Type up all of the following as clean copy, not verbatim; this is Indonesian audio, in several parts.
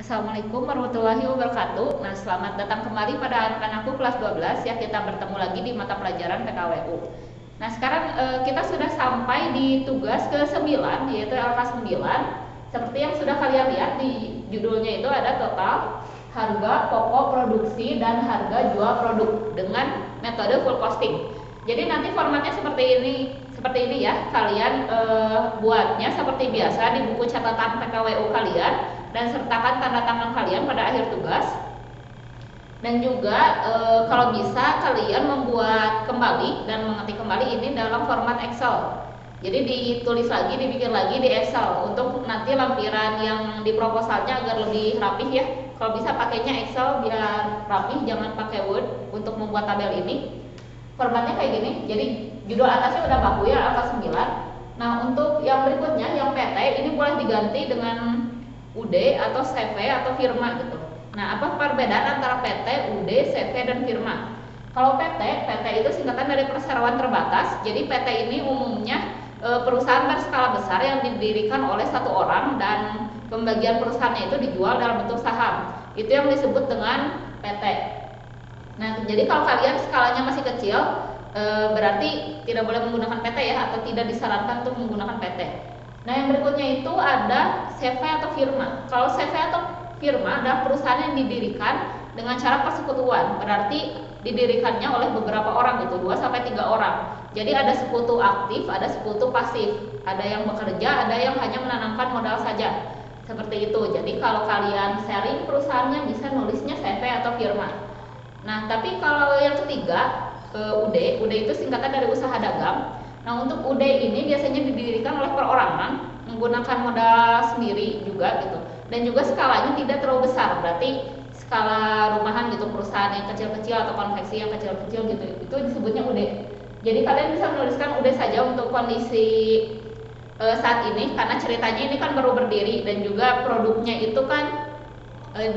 Assalamualaikum warahmatullahi wabarakatuh. Nah, selamat datang kembali pada anak-anakku kelas 12 ya. Kita bertemu lagi di mata pelajaran PKWU. Nah, sekarang kita sudah sampai di tugas ke-9 yaitu LK9. Seperti yang sudah kalian lihat di judulnya itu ada total, harga pokok produksi dan harga jual produk dengan metode full costing. Jadi nanti formatnya seperti ini ya. Kalian buatnya seperti biasa di buku catatan PKWU kalian dan sertakan tanda tangan kalian pada akhir tugas. Dan juga kalau bisa kalian membuat kembali dan mengetik kembali ini dalam format Excel. Jadi ditulis lagi, dibikin lagi di Excel untuk nanti lampiran yang di proposalnya agar lebih rapih ya. Kalau bisa pakainya Excel biar rapih, jangan pakai Word untuk membuat tabel ini. Formatnya kayak gini. Jadi judul atasnya udah baku ya, angka 9. Nah, untuk yang berikutnya yang PT ini boleh diganti dengan UD atau CV atau firma gitu. Nah, apa perbedaan antara PT, UD, CV dan firma? Kalau PT itu singkatan dari perseroan terbatas. Jadi PT ini umumnya perusahaan berskala besar yang didirikan oleh satu orang dan pembagian perusahaannya itu dijual dalam bentuk saham. Itu yang disebut dengan PT. Nah, jadi kalau kalian skalanya masih kecil, berarti tidak boleh menggunakan PT ya, atau tidak disarankan untuk menggunakan PT. Nah, yang berikutnya itu ada CV atau firma. Kalau CV atau firma adalah perusahaan yang didirikan dengan cara persekutuan, berarti didirikannya oleh beberapa orang gitu, 2 sampai 3 orang. Jadi ada sekutu aktif, ada sekutu pasif, ada yang bekerja, ada yang hanya menanamkan modal saja. Seperti itu. Jadi kalau kalian sharing perusahaannya bisa nulisnya CV atau firma. Nah, tapi kalau yang ketiga, UD itu singkatan dari usaha dagang. Nah, untuk UD ini biasanya didirikan oleh perorangan menggunakan modal sendiri juga gitu. Dan juga skalanya tidak terlalu besar, berarti skala rumahan gitu, perusahaan yang kecil-kecil atau konveksi yang kecil-kecil gitu, itu disebutnya UD. Jadi kalian bisa menuliskan UD saja untuk kondisi saat ini, karena ceritanya ini kan baru berdiri dan juga produknya itu kan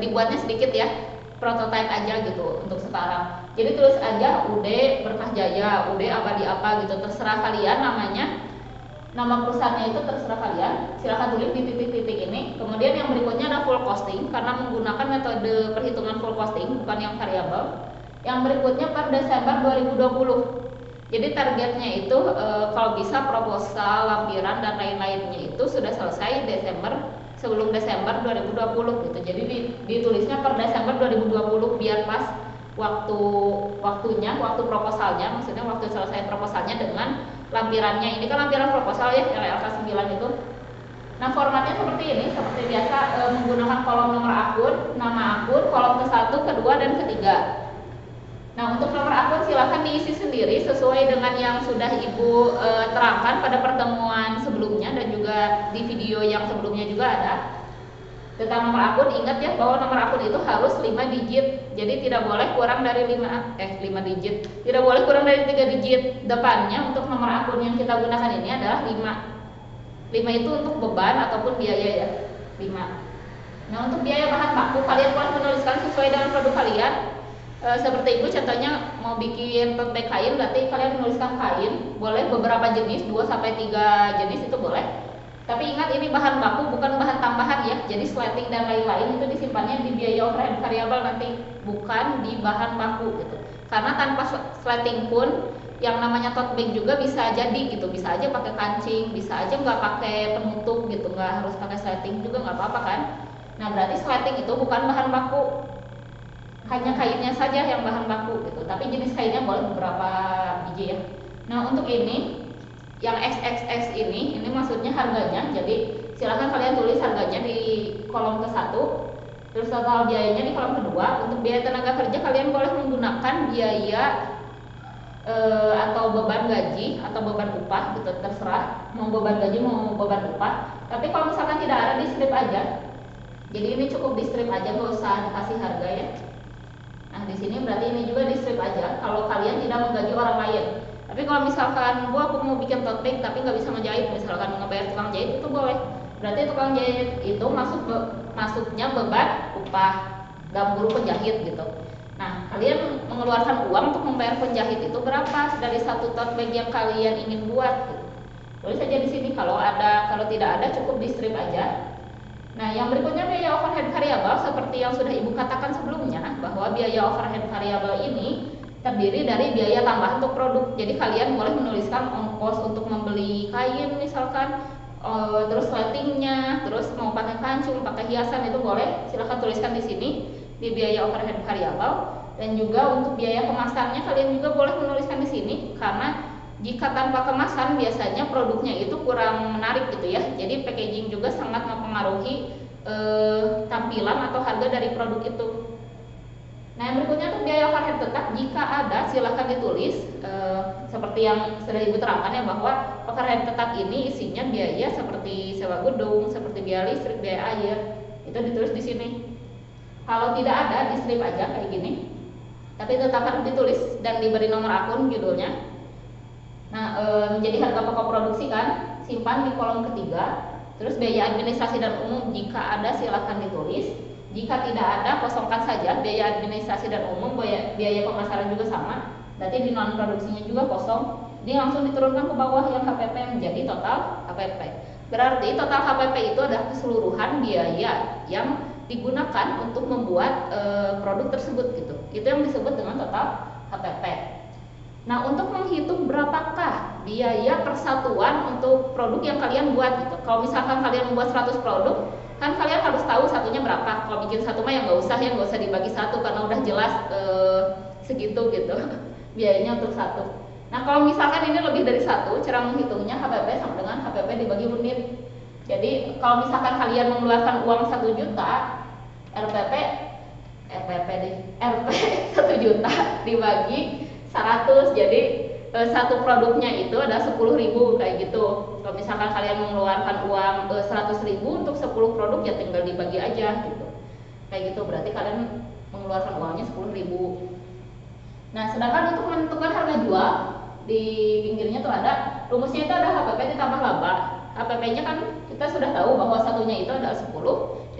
dibuatnya sedikit ya, prototype aja gitu untuk sekarang. Jadi tulis aja UD Berkah Jaya, UD Abadi apa gitu, terserah kalian namanya. Nama perusahaannya itu terserah kalian. Silahkan tulis di titik-titik ini. Kemudian yang berikutnya ada full costing karena menggunakan metode perhitungan full costing, bukan yang variabel. Yang berikutnya per Desember 2020. Jadi targetnya itu kalau bisa proposal, lampiran dan lain-lainnya itu sudah selesai sebelum Desember 2020 gitu. Jadi ditulisnya per Desember 2020 biar pas waktunya, waktu proposalnya, maksudnya waktu selesai proposalnya dengan lampirannya. Ini kan lampiran proposal ya, LK 9 itu. Nah, formatnya seperti ini, seperti biasa menggunakan kolom nomor akun, nama akun, kolom ke-1, kedua dan ketiga. Nah, untuk nomor akun silahkan diisi sendiri sesuai dengan yang sudah Ibu terangkan pada pertemuan sebelumnya dan juga di video yang sebelumnya juga ada. Tentang nomor akun, ingat ya bahwa nomor akun itu harus 5 digit. Jadi tidak boleh kurang dari 5 digit. Tidak boleh kurang dari 3 digit depannya. Untuk nomor akun yang kita gunakan ini adalah 5. 5 itu untuk beban ataupun biaya ya. 5. Nah, untuk biaya bahan baku kalian boleh menuliskan sesuai dengan produk kalian. Seperti Ibu contohnya mau bikin tote bag kain, berarti kalian menuliskan kain. Boleh beberapa jenis, 2 sampai 3 jenis itu boleh. Tapi ingat ini bahan baku bukan bahan tambahan ya. Jadi sleting dan lain-lain itu disimpannya di biaya overhead variabel nanti, bukan di bahan baku gitu. Karena tanpa sleting pun yang namanya tote bag juga bisa jadi gitu. Bisa aja pakai kancing, bisa aja nggak pakai penutup gitu, nggak harus pakai sleting juga nggak apa-apa kan. Nah, berarti sleting itu bukan bahan baku, hanya kainnya saja yang bahan baku gitu. Tapi jenis kainnya boleh beberapa biji ya. Nah, untuk ini yang XXX ini maksudnya harganya. Jadi silahkan kalian tulis harganya di kolom ke-1, terus total biayanya di kolom kedua. Untuk biaya tenaga kerja kalian boleh menggunakan biaya atau beban gaji atau beban upah gitu, terserah mau beban gaji mau beban upah. Tapi kalau misalkan tidak ada, di strip aja. Jadi ini cukup di strip aja, nggak usah dikasih harga ya. Nah, di sini berarti ini juga di strip aja kalau kalian tidak menggaji orang lain. Tapi kalau misalkan aku mau bikin tote bag tapi nggak bisa ngejahit, misalkan ngebayar tukang jahit, itu boleh. Berarti tukang jahit itu masuknya beban upah dan buruh penjahit gitu. Nah, kalian mengeluarkan uang untuk membayar penjahit itu berapa dari satu tote bag yang kalian ingin buat gitu. Tulis saja di sini. Kalau tidak ada cukup di strip aja. Nah, yang berikutnya biaya overhead variabel seperti yang sudah Ibu katakan sebelumnya, bahwa biaya overhead variabel ini terdiri dari biaya tambahan untuk produk. Jadi kalian boleh menuliskan ongkos untuk membeli kain misalkan, terus lightingnya, terus mau pakai kancing, pakai hiasan, itu boleh, silahkan tuliskan di sini di biaya overhead variabel. Dan juga untuk biaya kemasannya kalian juga boleh menuliskan di sini, karena jika tanpa kemasan biasanya produknya itu kurang menarik gitu ya. Jadi packaging juga sangat mempengaruhi tampilan atau harga dari produk itu. Nah, yang berikutnya untuk biaya overhead tetap, jika ada silahkan ditulis seperti yang sudah Ibu terangkan ya, bahwa overhead tetap ini isinya biaya seperti sewa gedung, seperti biaya listrik, biaya air, itu ditulis di sini. Kalau tidak ada, di strip aja kayak gini, tapi tetap harus ditulis dan diberi nomor akun judulnya. Nah, menjadi harga pokok produksi kan, simpan di kolom ketiga. Terus biaya administrasi dan umum jika ada silahkan ditulis. Jika tidak ada, kosongkan saja biaya administrasi dan umum, biaya pemasaran juga sama. Berarti di non produksinya juga kosong. Ini langsung diturunkan ke bawah yang HPP menjadi total HPP. Berarti total HPP itu adalah keseluruhan biaya yang digunakan untuk membuat produk tersebut gitu. Itu yang disebut dengan total HPP. Nah, untuk menghitung berapakah biaya persatuan untuk produk yang kalian buat gitu. Kalau misalkan kalian membuat 100 produk, kan kalian harus tahu satunya berapa. Kalau bikin satu mah yang nggak usah dibagi satu, karena udah jelas segitu gitu biayanya untuk satu. Nah, kalau misalkan ini lebih dari satu, cara menghitungnya HPP sama dengan HPP dibagi unit. Jadi kalau misalkan kalian mengeluarkan uang 1 juta, RP 1 juta dibagi 100, jadi satu produknya itu ada 10.000 kayak gitu. Kalau misalkan kalian mengeluarkan uang 100.000 untuk 10 produk, ya tinggal dibagi aja gitu. Kayak gitu, berarti kalian mengeluarkan uangnya 10.000. Nah, sedangkan untuk menentukan harga jual, di pinggirnya tuh ada rumusnya, itu ada HPP ditambah laba. HPP-nya kan kita sudah tahu bahwa satunya itu adalah 10.000.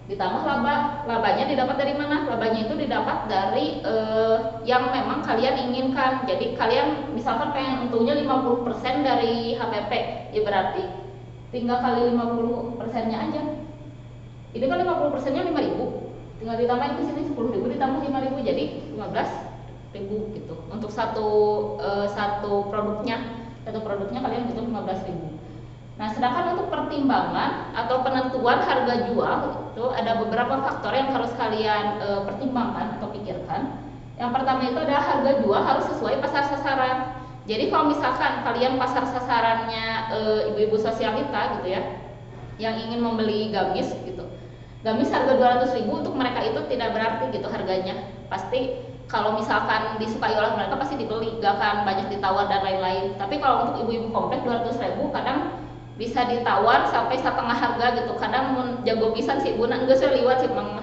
Ditambah laba. Labanya didapat dari mana? Labanya itu didapat dari yang memang kalian inginkan. Jadi kalian misalkan pengen untungnya 50% dari HPP, ya berarti tinggal kali 50%-nya aja. Ini kan 50%-nya 5.000, tinggal ditambahin ke sini 10.000 ditambah 5.000, jadi 15.000 gitu. Untuk satu produknya kalian butuh 15.000. Nah, sedangkan untuk pertimbangan atau penentuan harga jual itu ada beberapa faktor yang harus kalian pertimbangkan atau pikirkan. Yang pertama itu adalah harga jual harus sesuai pasar sasaran. Jadi kalau misalkan kalian pasar sasarannya ibu-ibu sosialita gitu ya, yang ingin membeli gamis gitu, gamis harga 200.000 untuk mereka itu tidak berarti gitu harganya. Pasti kalau misalkan disukai oleh mereka pasti dibeli, gak akan banyak ditawar dan lain-lain. Tapi kalau untuk ibu-ibu komplek 200.000 kadang bisa ditawar sampai setengah harga gitu. Kadang jago pisan sih Bu, enggak saya liwat sih Mang,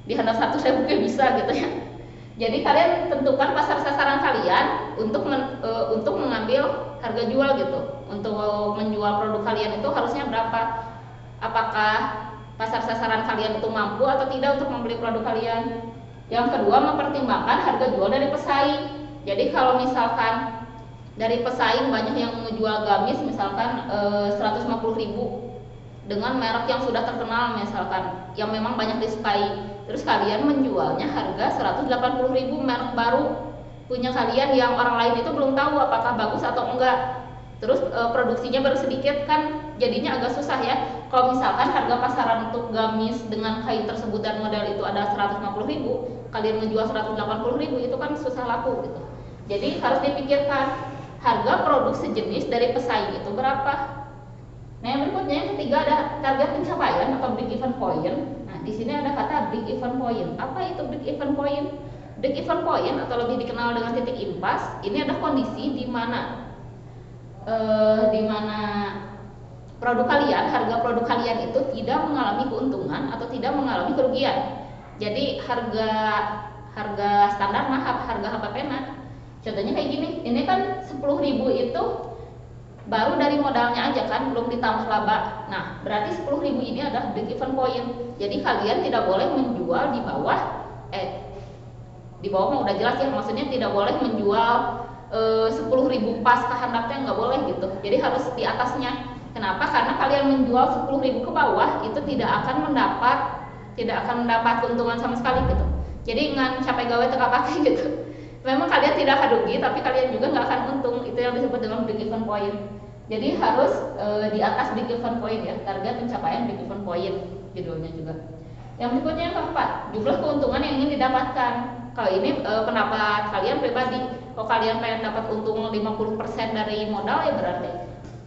di handap 100.000 bisa gitu ya. Jadi kalian tentukan pasar sasaran kalian untuk mengambil harga jual gitu. Untuk menjual produk kalian itu harusnya berapa? Apakah pasar sasaran kalian itu mampu atau tidak untuk membeli produk kalian? Yang kedua, mempertimbangkan harga jual dari pesaing. Jadi kalau misalkan dari pesaing banyak yang menjual gamis misalkan 150.000 dengan merek yang sudah terkenal misalkan, yang memang banyak disukai, terus kalian menjualnya harga 180.000, merek baru punya kalian yang orang lain itu belum tahu apakah bagus atau enggak, terus produksinya baru sedikit, kan jadinya agak susah ya. Kalau misalkan harga pasaran untuk gamis dengan kain tersebut dan model itu ada 150.000, kalian menjual 180.000, itu kan susah laku gitu. Jadi harus dipikirkan harga produk sejenis dari pesaing itu berapa. Nah, yang berikutnya yang ketiga ada target pencapaian atau break even point. Nah, di sini ada kata break even point. Apa itu break even point? Break even point atau lebih dikenal dengan titik impas, ini adalah kondisi di mana produk kalian, harga produk kalian itu tidak mengalami keuntungan atau tidak mengalami kerugian. Jadi harga standar harga HPP contohnya kayak gini, ini kan 10.000 itu baru dari modalnya aja kan, belum ditambah laba. Nah, berarti 10.000 ini adalah break even point. Jadi kalian tidak boleh menjual di bawah mah udah jelas ya, maksudnya tidak boleh menjual 10.000 pas ke handapnya, nggak boleh gitu. Jadi harus di atasnya. Kenapa? Karena kalian menjual 10.000 ke bawah itu tidak akan mendapat keuntungan sama sekali gitu. Jadi ngan capai gawe teka pakai gitu. Memang kalian tidak akan rugi, tapi kalian juga nggak akan untung. Itu yang disebut dengan break even point. Jadi harus di atas break even point ya, target pencapaian break even point judulnya juga. Yang berikutnya yang keempat, jumlah keuntungan yang ingin didapatkan. Kalau ini pendapat kalian pribadi. Kalau kalian pengen dapat untung 50% dari modal ya berarti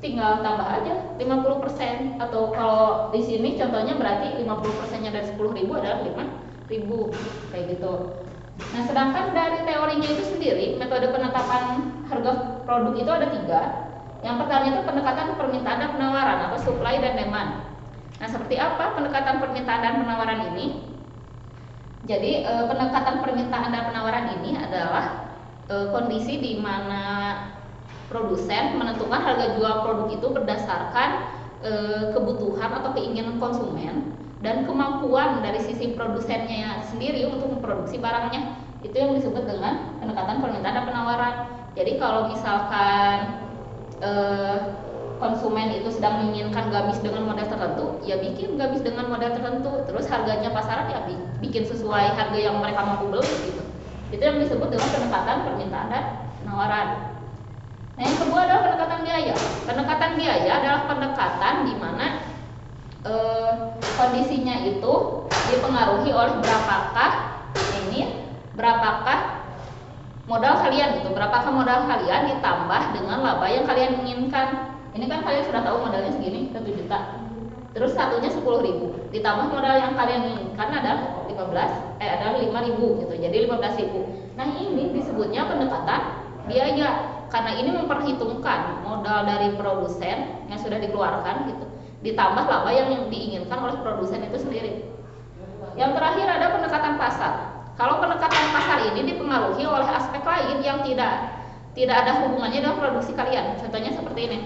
tinggal tambah aja 50%, atau kalau di sini contohnya berarti 50%-nya dari 10.000 adalah 5.000 kayak gitu. Nah, sedangkan dari teorinya itu sendiri, metode penetapan harga produk itu ada 3. Yang pertama itu pendekatan permintaan dan penawaran atau supply dan demand. Nah, seperti apa pendekatan permintaan dan penawaran ini? Jadi pendekatan permintaan dan penawaran ini adalah kondisi di mana produsen menentukan harga jual produk itu berdasarkan kebutuhan atau keinginan konsumen dan kemampuan dari sisi produsennya sendiri untuk memproduksi barangnya. Itu yang disebut dengan pendekatan permintaan dan penawaran. Jadi kalau misalkan konsumen itu sedang menginginkan gamis dengan model tertentu, ya bikin gamis dengan model tertentu. Terus harganya pasaran ya bikin sesuai harga yang mereka mampu beli gitu. Itu yang disebut dengan pendekatan permintaan dan penawaran. Nah, yang kedua adalah pendekatan biaya. Pendekatan biaya adalah pendekatan di mana kondisinya itu dipengaruhi oleh berapakah modal kalian gitu, berapakah modal kalian ditambah dengan laba yang kalian inginkan. Ini kan kalian sudah tahu modalnya segini, 1 juta. Terus satunya 10.000, ditambah modal yang kalian inginkan adalah 5.000 gitu. Jadi 15.000. Nah, ini disebutnya pendekatan biaya karena ini memperhitungkan modal dari produsen yang sudah dikeluarkan gitu, ditambah laba yang diinginkan oleh produsen itu sendiri. Yang terakhir ada pendekatan pasar. Kalau pendekatan pasar ini dipengaruhi oleh aspek lain yang tidak ada hubungannya dengan produksi kalian. Contohnya seperti ini.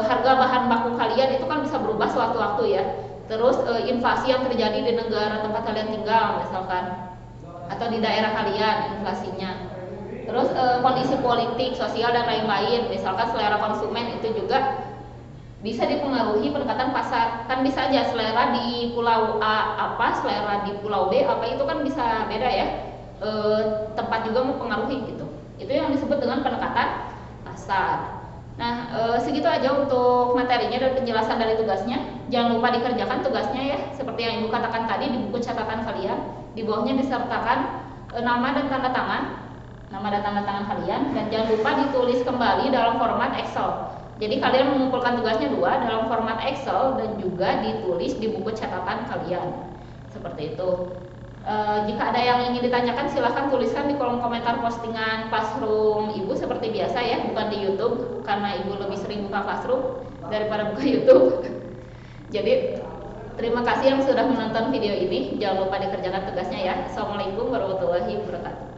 Harga bahan baku kalian itu kan bisa berubah sewaktu-waktu ya. Terus inflasi yang terjadi di negara tempat kalian tinggal misalkan, atau di daerah kalian inflasinya. Terus kondisi politik, sosial dan lain-lain, misalkan selera konsumen itu juga bisa dipengaruhi pendekatan pasar. Kan bisa aja selera di pulau A apa, selera di pulau B apa, itu kan bisa beda ya. Tempat juga mempengaruhi gitu. Itu yang disebut dengan pendekatan pasar. Nah, segitu aja untuk materinya dan penjelasan dari tugasnya. Jangan lupa dikerjakan tugasnya ya, seperti yang Ibu katakan tadi di buku catatan kalian. Di bawahnya disertakan nama dan tanda tangan kalian, dan jangan lupa ditulis kembali dalam format Excel. Jadi kalian mengumpulkan tugasnya 2 dalam format Excel dan juga ditulis di buku catatan kalian. Seperti itu. Jika ada yang ingin ditanyakan silahkan tuliskan di kolom komentar postingan Classroom Ibu seperti biasa ya, bukan di YouTube karena Ibu lebih sering buka Classroom daripada buka YouTube. Jadi terima kasih yang sudah menonton video ini. Jangan lupa dikerjakan tugasnya ya. Assalamualaikum warahmatullahi wabarakatuh.